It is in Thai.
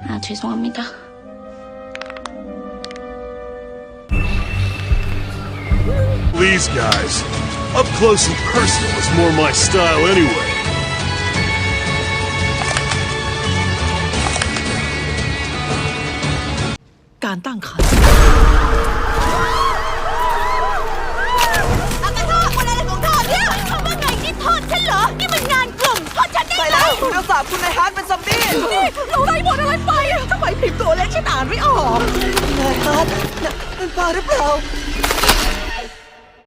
아, 죄송합니다. Please, guys. Up close and personal is more my style anyway. การตั้งครรภ์ อากาธาคนอะไรของเธอเนี่ยทำว่าไงนี่โทษฉันเหรอ นี่มันงานกลุ่มโทษฉันได้ ไป ไง แล้วเราสาบคุณนายฮาร์ดเป็นซอมบี้ นี่เราไล่บทอะไรไปอะทำไมพิมพ์ตัวเล็กฉันอ่านไม่ออก นายฮาร์ดนั่นปลาหรือเปล่า